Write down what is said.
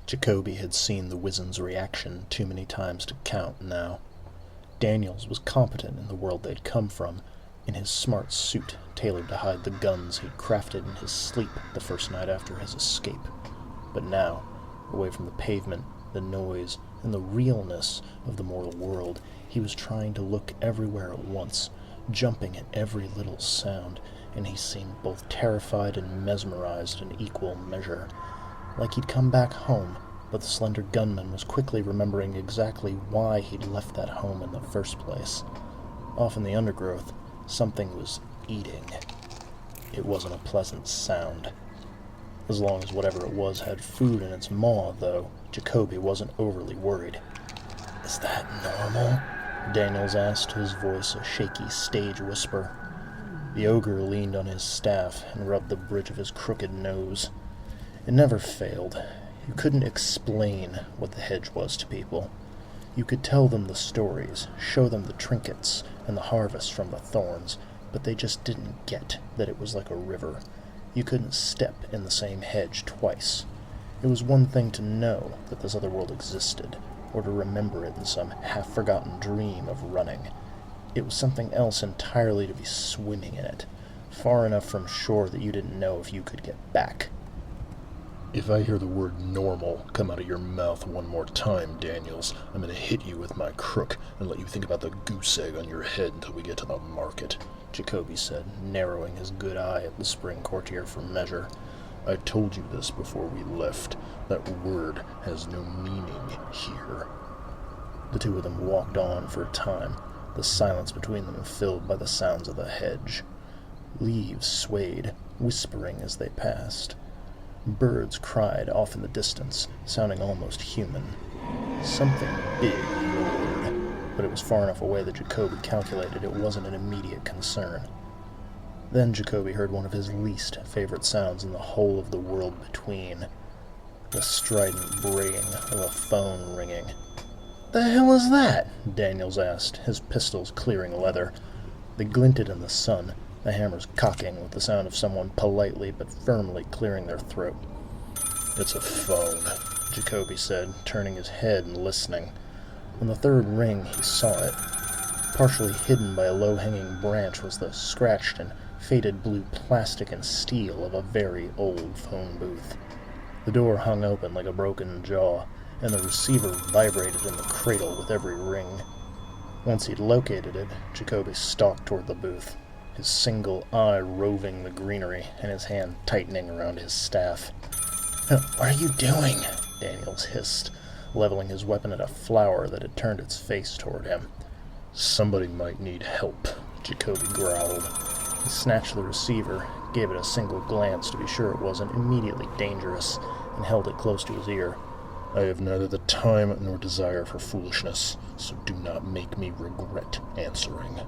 Jacoby had seen the wizen's reaction too many times to count now. Daniels was competent in the world they'd come from, in his smart suit tailored to hide the guns he'd crafted in his sleep the first night after his escape. But now, away from the pavement, the noise, and the realness of the mortal world, he was trying to look everywhere at once, jumping at every little sound, and he seemed both terrified and mesmerized in equal measure. Like he'd come back home, but the slender gunman was quickly remembering exactly why he'd left that home in the first place. Off in the undergrowth, something was eating. It wasn't a pleasant sound. As long as whatever it was had food in its maw, though, Jacoby wasn't overly worried. "Is that normal?" Daniels asked, his voice a shaky stage whisper. The ogre leaned on his staff and rubbed the bridge of his crooked nose. It never failed. You couldn't explain what the hedge was to people. You could tell them the stories, show them the trinkets and the harvest from the thorns, but they just didn't get that it was like a river. You couldn't step in the same hedge twice. It was one thing to know that this other world existed, or to remember it in some half-forgotten dream of running. It was something else entirely to be swimming in it, far enough from shore that you didn't know if you could get back. "If I hear the word normal come out of your mouth one more time, Daniels, I'm going to hit you with my crook and let you think about the goose egg on your head until we get to the market," Jacoby said, narrowing his good eye at the spring courtier for measure. "I told you this before we left. That word has no meaning here." The two of them walked on for a time, the silence between them filled by the sounds of the hedge. Leaves swayed, whispering as they passed. Birds cried off in the distance, sounding almost human. Something big roared, but it was far enough away that Jacoby calculated it wasn't an immediate concern. Then Jacoby heard one of his least favorite sounds in the whole of the world between. The strident braying of a phone ringing. "The hell is that?" Daniels asked, his pistols clearing leather. They glinted in the sun, the hammers cocking with the sound of someone politely but firmly clearing their throat. "It's a phone," Jacoby said, turning his head and listening. On the third ring he saw it. Partially hidden by a low-hanging branch was the scratched and faded blue plastic and steel of a very old phone booth. The door hung open like a broken jaw, and the receiver vibrated in the cradle with every ring. Once he'd located it, Jacoby stalked toward the booth, his single eye roving the greenery and his hand tightening around his staff. "What are you doing?" Daniels hissed, leveling his weapon at a flower that had turned its face toward him. "Somebody might need help," Jacoby growled. He snatched the receiver, gave it a single glance to be sure it wasn't immediately dangerous, and held it close to his ear. "I have neither the time nor desire for foolishness, so do not make me regret answering."